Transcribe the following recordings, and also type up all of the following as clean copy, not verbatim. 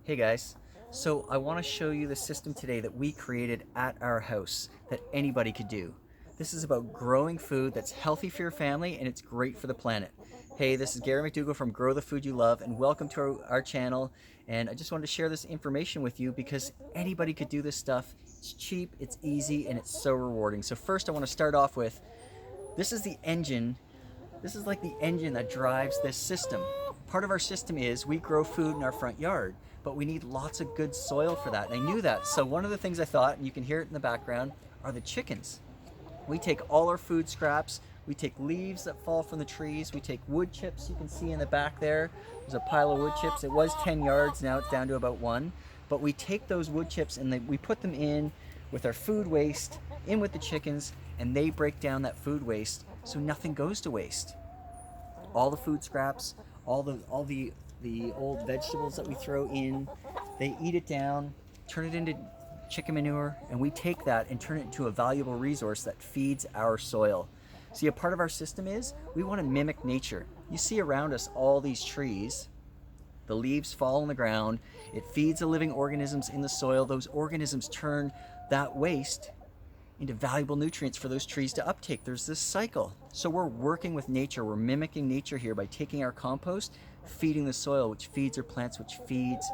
Hey guys, so I want to show you the system today that we created at our house that anybody could do. This is about growing food that's healthy for your family and it's great for the planet. Hey, this is Gary McDougall from Grow the Food You Love and welcome to our channel. And I just wanted to share this information with you because anybody could do this stuff. It's cheap, it's easy, and it's so rewarding. So first I want to start off with, this is the engine. This is like the engine that drives this system. Part of our system is we grow food in our front yard, but we need lots of good soil for that. And I knew that. So one of the things I thought, and you can hear it in the background, are the chickens. We take all our food scraps, we take leaves that fall from the trees, we take wood chips, you can see in the back there. There's a pile of wood chips. It was 10 yards, now it's down to about 1. But we take those wood chips and we put them in with our food waste, in with the chickens, and they break down that food waste so nothing goes to waste. All the food scraps, all the old vegetables that we throw in, they eat it down, turn it into chicken manure, and we take that and turn it into a valuable resource that feeds our soil. See, a part of our system is we want to mimic nature. You see around us all these trees, the leaves fall on the ground, it feeds the living organisms in the soil. Those organisms turn that waste into valuable nutrients for those trees to uptake. There's this cycle. So we're working with nature. We're mimicking nature here by taking our compost, feeding the soil, which feeds our plants, which feeds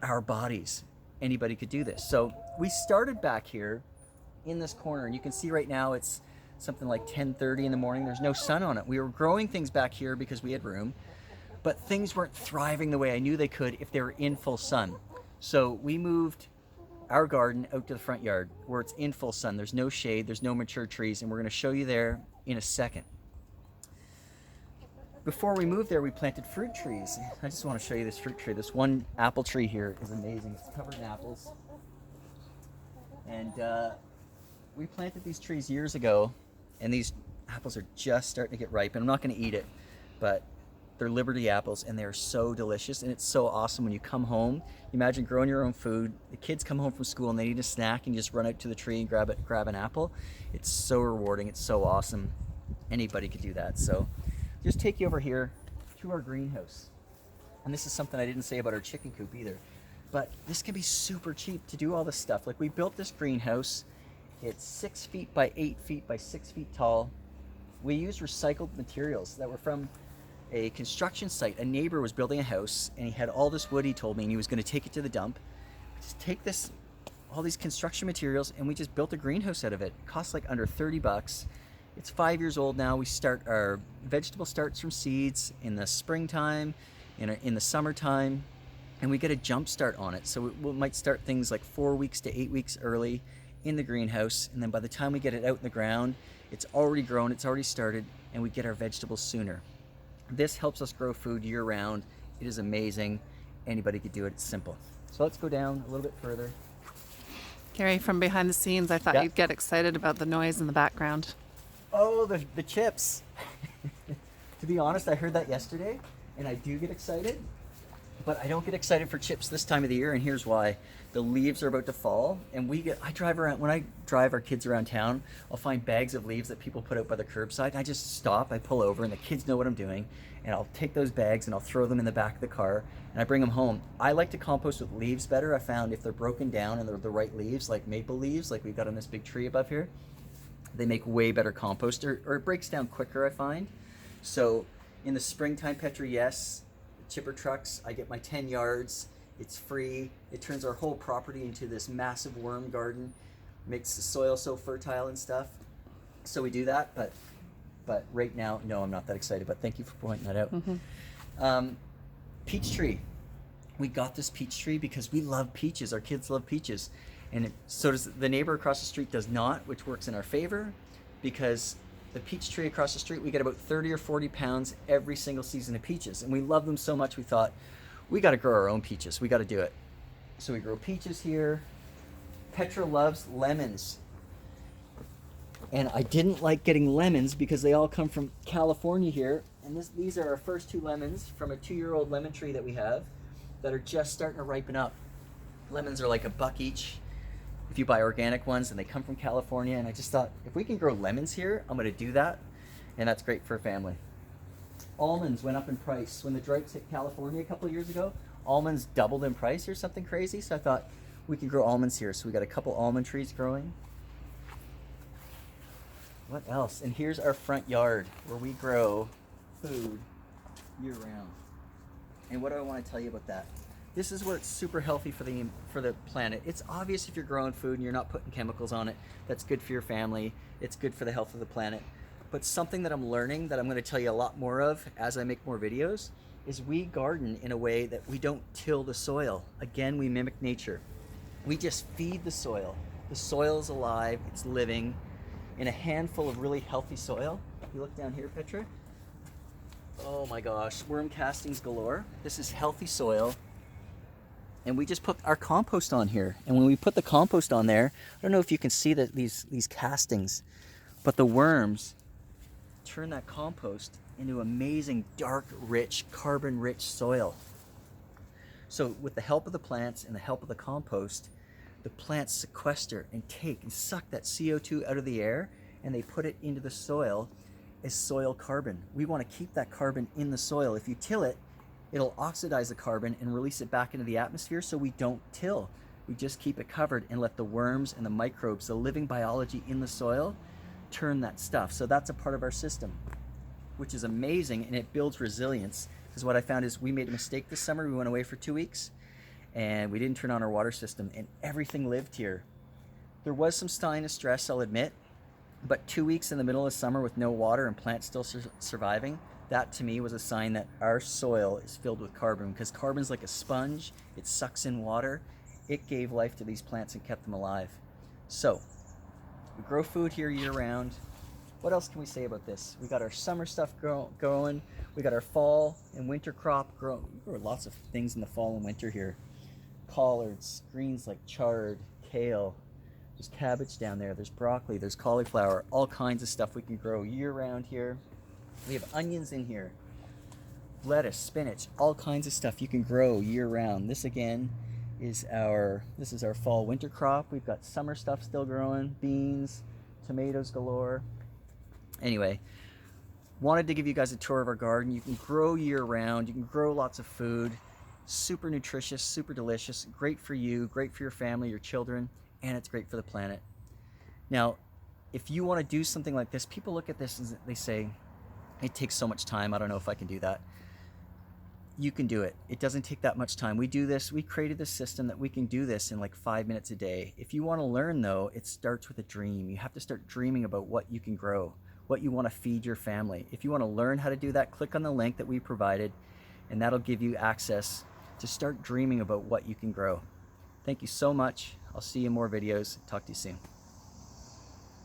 our bodies. Anybody could do this. So we started back here in this corner, and you can see right now it's something like 10:30 in the morning. There's no sun on it. We were growing things back here because we had room, but things weren't thriving the way I knew they could if they were in full sun. So we moved our garden out to the front yard where it's in full sun. There's no shade, there's no mature trees, and we're going to show you there in a second. Before we moved there, we planted fruit trees. I just want to show you this fruit tree. This one apple tree here is amazing. It's covered in apples. And we planted these trees years ago, and these apples are just starting to get ripe. And I'm not going to eat it, but they're Liberty apples, and they're so delicious, and it's so awesome when you come home. You imagine growing your own food. The kids come home from school and they need a snack, and you just run out to the tree and grab an apple. It's so rewarding. It's so awesome. Anybody could do that. So just take you over here to our greenhouse. And this is something I didn't say about our chicken coop either. But this can be super cheap to do all this stuff. Like, we built this greenhouse. It's 6 feet by 8 feet by 6 feet tall. We used recycled materials that were from a construction site. A neighbor was building a house and he had all this wood, he told me, and he was going to take it to the dump. Just take all these construction materials, and we just built a greenhouse out of it. It cost like under 30 bucks. It's 5 years old now. We start our vegetable starts from seeds in the springtime, in the summertime, and we get a jump start on it. So we might start things like 4 weeks to 8 weeks early in the greenhouse, and then by the time we get it out in the ground, it's already grown, it's already started, and we get our vegetables sooner. This helps us grow food year round. It is amazing. Anybody could do it. It's simple. So let's go down a little bit further. Gary, from behind the scenes, I thought Yeah. you'd get excited about the noise in the background. Oh, the chips. To be honest, I heard that yesterday, and I do get excited, but I don't get excited for chips this time of the year, and here's why. The leaves are about to fall, and when I drive our kids around town, I'll find bags of leaves that people put out by the curbside, and I just stop, I pull over, and the kids know what I'm doing, and I'll take those bags and I'll throw them in the back of the car, and I bring them home. I like to compost with leaves better. I found if they're broken down and they're the right leaves, like maple leaves, like we've got on this big tree above here, they make way better compost, or it breaks down quicker, I find. So in the springtime, Petri, yes, chipper trucks, I get my 10 yards. It's free. It turns our whole property into this massive worm garden, makes the soil so fertile and stuff. So we do that, but right now, no, I'm not that excited, but thank you for pointing that out. Peach tree. We got this peach tree because we love peaches. Our kids love peaches. And so does the neighbor across the street does not, which works in our favor, because the peach tree across the street, we get about 30 or 40 pounds every single season of peaches. And we love them so much, we thought, we got to grow our own peaches. We got to do it. So we grow peaches here. Petra loves lemons. And I didn't like getting lemons because they all come from California here. And these are our first 2 lemons from a 2-year-old lemon tree that we have that are just starting to ripen up. Lemons are like $1 each if you buy organic ones, and they come from California. And I just thought, if we can grow lemons here, I'm going to do that. And that's great for a family. Almonds went up in price. When the droughts hit California a couple of years ago, almonds doubled in price or something crazy. So I thought we could grow almonds here. So we got a couple almond trees growing. What else? And here's our front yard where we grow food year round. And what do I want to tell you about that? This is where it's super healthy for the planet. It's obvious if you're growing food and you're not putting chemicals on it, that's good for your family. It's good for the health of the planet. But something that I'm learning that I'm going to tell you a lot more of as I make more videos is we garden in a way that we don't till the soil. Again, we mimic nature. We just feed the soil. The soil is alive, it's living in a handful of really healthy soil. You look down here, Petra. Oh my gosh, worm castings galore. This is healthy soil. And we just put our compost on here. And when we put the compost on there, I don't know if you can see these castings, but the worms turn that compost into amazing dark, rich, carbon-rich soil. So with the help of the plants and the help of the compost, the plants sequester and take and suck that CO2 out of the air, and they put it into the soil as soil carbon. We want to keep that carbon in the soil. If you till it, it'll oxidize the carbon and release it back into the atmosphere, so we don't till. We just keep it covered and let the worms and the microbes, the living biology in the soil, turn that stuff. So that's a part of our system, which is amazing, and it builds resilience. Because what I found is we made a mistake this summer. We went away for 2 weeks and we didn't turn on our water system, and everything lived here. There was some sign of stress, I'll admit, but 2 weeks in the middle of summer with no water and plants still surviving, that to me was a sign that our soil is filled with carbon, because carbon's like a sponge. It sucks in water. It gave life to these plants and kept them alive. So we grow food here year round. What else can we say about this? We got our summer stuff going. We got our fall and winter crop growing. We grow lots of things in the fall and winter here. Collards, greens like chard, kale. There's cabbage down there. There's broccoli. There's cauliflower. All kinds of stuff we can grow year round here. We have onions in here. Lettuce, spinach, all kinds of stuff you can grow year round. This again is our fall winter crop. We've got summer stuff still growing. Beans, tomatoes galore. Anyway, wanted to give you guys a tour of our garden. You can grow year round. You can grow lots of food. Super nutritious, super delicious, great for you, great for your family, your children, and it's great for the planet. Now, if you want to do something like this, people look at this and they say, it takes so much time, I don't know if I can do that. You can do it. It doesn't take that much time. We do this, we created this system that we can do this in like 5 minutes a day. If you want to learn though, it starts with a dream. You have to start dreaming about what you can grow, what you want to feed your family. If you want to learn how to do that, click on the link that we provided, and that'll give you access to start dreaming about what you can grow. Thank you so much. I'll see you in more videos. Talk to you soon.